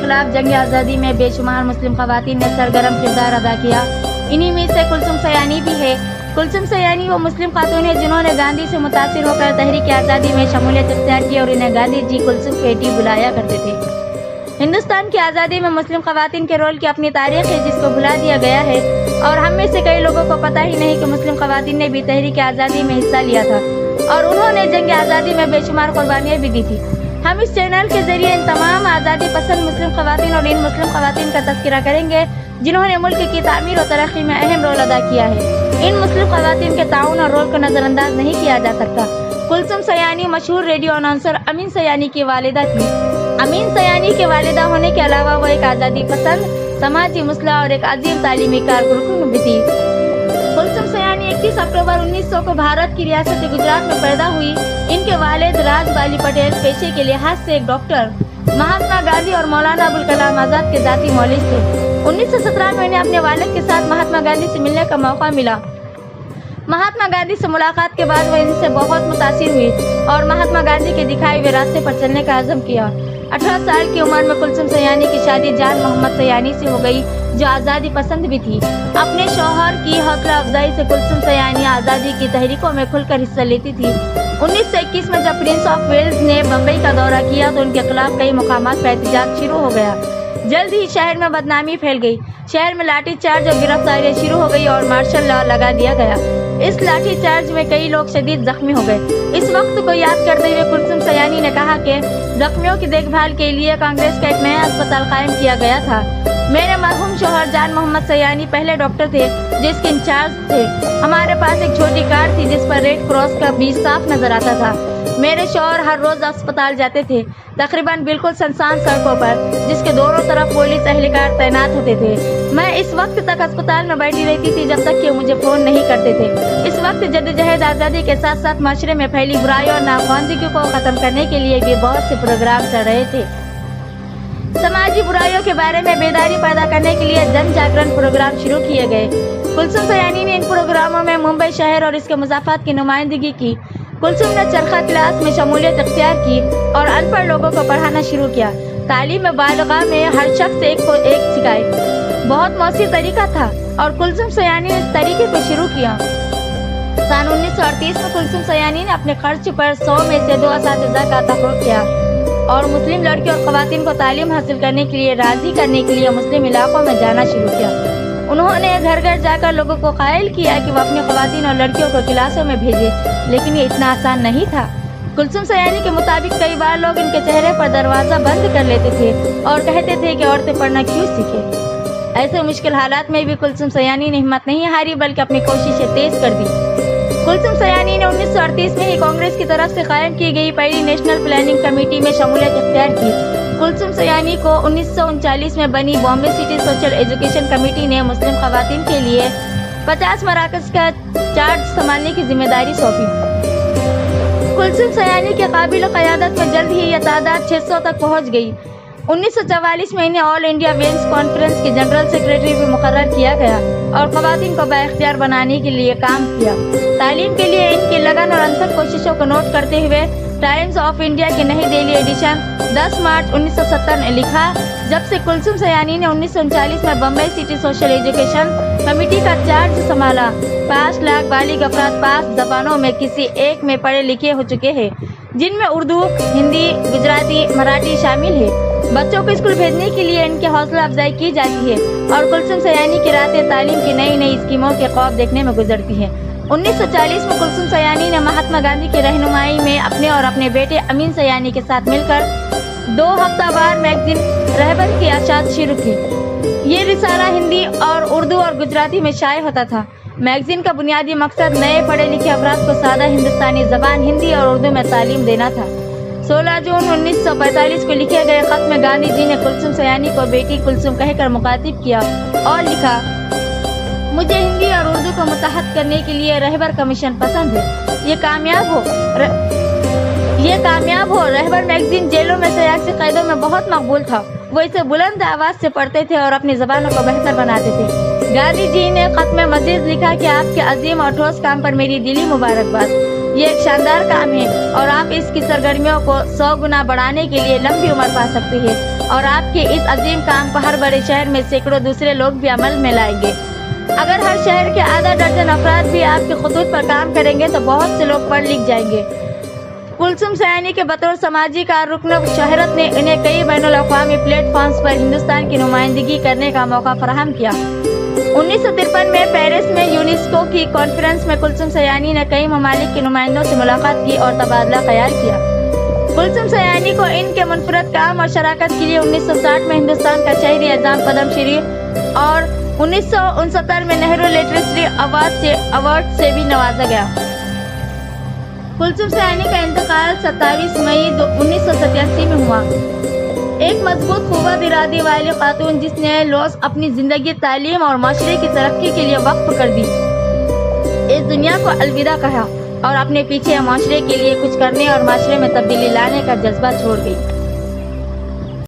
खिलाफ जंग आज़ादी में बेशुमार मुस्लिम ख़वातीन ने सरगर्म किरदार अदा किया। इन्हीं में से कुलसुम सयानी भी है। कुलसुम सयानी वो मुस्लिम खातून है जिन्होंने गांधी से मुतासिर होकर तहरीक आज़ादी में शमूलियत इख्तियार की और इन्हें गांधी जी कुलसुम बेटी बुलाया करते थे। हिंदुस्तान की आज़ादी में मुस्लिम ख़वातीन के रोल की अपनी तारीख है जिसको भुला दिया गया है और हम में से कई लोगों को पता ही नहीं कि मुस्लिम ख़वातीन ने भी तहरीक आज़ादी में हिस्सा लिया था और उन्होंने जंग आज़ादी में बेशुमार कुर्बानियाँ भी दी थी। हम इस चैनल के जरिए इन तमाम आज़ादी पसंद मुस्लिम ख़वातीन और इन मुस्लिम ख़वातीन का तज़किरा करेंगे जिन्होंने मुल्क की तामीर और तरक्की में अहम रोल अदा किया है। इन मुस्लिम ख़वातीन के ताउन और रोल को नज़रअंदाज नहीं किया जा सकता। कुलसुम सयानी मशहूर रेडियो अनाउंसर अमीन सयानी की वालिदा थी। अमीन सयानी के वालिदा होने के अलावा वो एक आज़ादी पसंद, समाजी मुस्लिह और एक अजीम तालीमी कारकुन भी थी। कुलसुम सयानी 31 अक्टूबर 1900 को भारत की रियासत गुजरात में पैदा हुई। इनके वालिद राजबाली पटेल पेशे के लिहाज से एक डॉक्टर, महात्मा गांधी और मौलाना अबुल कलाम आज़ाद के जाती मौलिद थे। 1917 में इन्हें अपने वालिद के साथ महात्मा गांधी से मिलने का मौका मिला। महात्मा गांधी से मुलाकात के बाद वह इनसे बहुत मुतासिर हुई और महात्मा गांधी के दिखाए हुए रास्ते पर चलने का अज़म किया। 18 साल की उम्र में कुलसुम सयानी की शादी जान मोहम्मद सयानी से हो गई जो आज़ादी पसंद भी थी। अपने शौहर की हौसला अफजाई से कुलसुम सयानी आज़ादी की तहरीकों में खुलकर हिस्सा लेती थी। 1921 में जब प्रिंस ऑफ वेल्स ने बम्बई का दौरा किया तो उनके खिलाफ कई मुकामात पर एहतजाज शुरू हो गया। जल्द ही शहर में बदनामी फैल गई। शहर में लाठी चार्ज और गिरफ्तारियां शुरू हो गई और मार्शल लॉ लगा दिया गया। इस लाठी चार्ज में कई लोग शदीद जख्मी हो गए। इस वक्त को याद करते हुए कुलसुम सयानी ने कहा कि जख्मियों की देखभाल के लिए कांग्रेस का एक नया अस्पताल कायम किया गया था। मेरे मरहूम शौहर जान मोहम्मद सयानी पहले डॉक्टर थे जिसके इंचार्ज थे। हमारे पास एक छोटी कार थी जिस पर रेड क्रॉस का बीज साफ नजर आता था। मेरे शौहर हर रोज अस्पताल जाते थे, तकरीबन बिल्कुल सुनसान सड़कों पर जिसके दोनों तरफ पुलिस एहलकार तैनात होते थे। मैं इस वक्त तक अस्पताल में बैठी रहती थी जब तक कि मुझे फोन नहीं करते थे। इस वक्त जद्दोजहद आज़ादी के साथ साथ माशरे में फैली बुराई और नाखवानदगी को खत्म करने के लिए भी बहुत से प्रोग्राम चल रहे थे। समाजी बुराइयों के बारे में बेदारी पैदा करने के लिए जन जागरण प्रोग्राम शुरू किए गए। कुलसुम सयानी ने इन प्रोग्रामों में मुंबई शहर और इसके मुज़ाफ़ात की नुमाइंदगी की। कुलसुम ने चरखा क्लास में शमूलियत इख्तियार की और अनपढ़ लोगों को पढ़ाना शुरू किया। तालीम बालिगा में हर शख्स एक को एक सिखाए बहुत मौसी तरीका था और कुलसुम सयानी ने इस तरीके को शुरू किया। सन 1938 में कुलसुम सयानी ने अपने खर्च पर 100 में से 2 असातिज़ा का तक़र्रुर किया और मुस्लिम लड़कियों और ख़वातीन को तालीम हासिल करने के लिए राज़ी करने के लिए मुस्लिम इलाकों में जाना शुरू किया। उन्होंने घर घर जाकर लोगों को कायल किया कि वह अपनी ख़वातीन और लड़कियों को क्लासों में भेजे, लेकिन ये इतना आसान नहीं था। कुलसुम सयानी के मुताबिक कई बार लोग इनके चेहरे पर दरवाज़ा बंद कर लेते थे और कहते थे कि औरतें पढ़ना क्यों सीखें। ऐसे मुश्किल हालात में भी कुलसुम सयानी ने हिम्मत नहीं हारी बल्कि अपनी कोशिशें तेज कर दी। कुलसुम सयानी ने 1938 में ही कांग्रेस की तरफ से कायम की गई पहली नेशनल प्लानिंग कमेटी में शमूलियत इख्तियार की। कुलसुम सयानी को 1939 में बनी Bombay city social education committee ने मुस्लिम ख़वातीन के लिए 50 मराकज़ का चार्ज संभालने की जिम्मेदारी सौंपी। कुलसुम सयानी के काबिल क़यादत में जल्द ही यह तादाद 600 तक पहुँच गई। 1944 में इन्हें ऑल इंडिया वेंस कॉन्फ्रेंस के जनरल सेक्रेटरी भी मुकर्रर किया गया और ख़वातीन को बाइख्तियार बनाने के लिए काम किया। तालीम के लिए इनकी लगन और अनथक कोशिशों को नोट करते हुए टाइम्स ऑफ इंडिया की नई दिल्ली एडिशन 10 मार्च 1970 ने लिखा, जब से कुलसुम सयानी ने 1939 में Bombay city social education committee का चार्ज संभाला 5 लाख बालिग अफराद 5 ज़बानों में किसी एक में पढ़े लिखे हो चुके हैं, जिनमें उर्दू, हिंदी, गुजराती, मराठी शामिल है। बच्चों को स्कूल भेजने के लिए इनकी हौसला अफजाई की जाती है और कुलसुम सयानी की रातें तालीम की नई नई स्कीमों के ख्वाब देखने में गुजरती हैं। 1940 में कुलसुम सयानी ने महात्मा गांधी की रहनुमाई में अपने और अपने बेटे अमीन सयानी के साथ मिलकर 2 हफ्तावार मैगजीन रहबर की अशात शुरू की। ये रिसाला हिंदी और उर्दू और गुजराती में शाये होता था। मैगजीन का बुनियादी मकसद नए पढ़े लिखे अफराद को सादा हिंदुस्तानी ज़बान हिंदी और उर्दू में तालीम देना था। 16 जून 1945 को लिखे गए खत में गांधी जी ने कुलसुम सयानी को बेटी कुलसुम कहकर मुखातिब किया और लिखा, मुझे हिंदी और उर्दू को मुत्तहद करने के लिए रहबर कमीशन पसंद है। ये कामयाब हो। रहबर मैगजीन जेलों में सियासी कैदों में बहुत मकबूल था। वो इसे बुलंद आवाज से पढ़ते थे और अपनी ज़बानों को बेहतर बनाते थे। गांधी जी ने खत में मजीद लिखा कि आपके अजीम और ठोस काम पर मेरी दिली मुबारकबाद। یہ ایک شاندار کام ہے اور آپ اس کی سرگرمیوں کو 100 گنا بڑھانے کے لیے لمبی عمر پا سکتی ہے اور آپ کے اس عظیم کام کو ہر بڑے شہر میں سینکڑوں دوسرے لوگ بھی عمل میں لائیں گے۔ اگر ہر شہر کے آدھا درجن افراد بھی آپ کے خطوط پر کام کریں گے تو بہت سے لوگ پڑھ لکھ جائیں گے۔ کلثوم سیانی کے بطور سماجی کارکن شہرت نے انہیں کئی بین الاقوامی پلیٹ فارمز پر ہندوستان کی نمائندگی کرنے کا موقع فراہم کیا۔ 1953 میں پیرس میں یونیسکو کی کانفرنس میں کلثوم سیانی نے کئی ممالک کے نمائندوں سے ملاقات کی اور تبادلہ خیال کیا۔ کلثوم سیانی کو ان کے منفرد کام اور شراکت کے لیے 1960 میں ہندوستان کا شہری اعزام پدم شری اور 1969 میں نہرو لٹریچر ایوارڈ سے بھی نوازا گیا۔ کلثوم سیانی کا انتقال 27 مئی 1987 میں ہوا۔ ایک مضبوط قوت ارادی والی خاتون جس نے اپنی زندگی تعلیم اور معاشرے کی ترقی کے لیے وقف کر دی، اس دنیا کو الوداع کہا اور اپنے پیچھے معاشرے کے لیے کچھ کرنے اور معاشرے میں تبدیلی لانے کا جذبہ چھوڑ گئی۔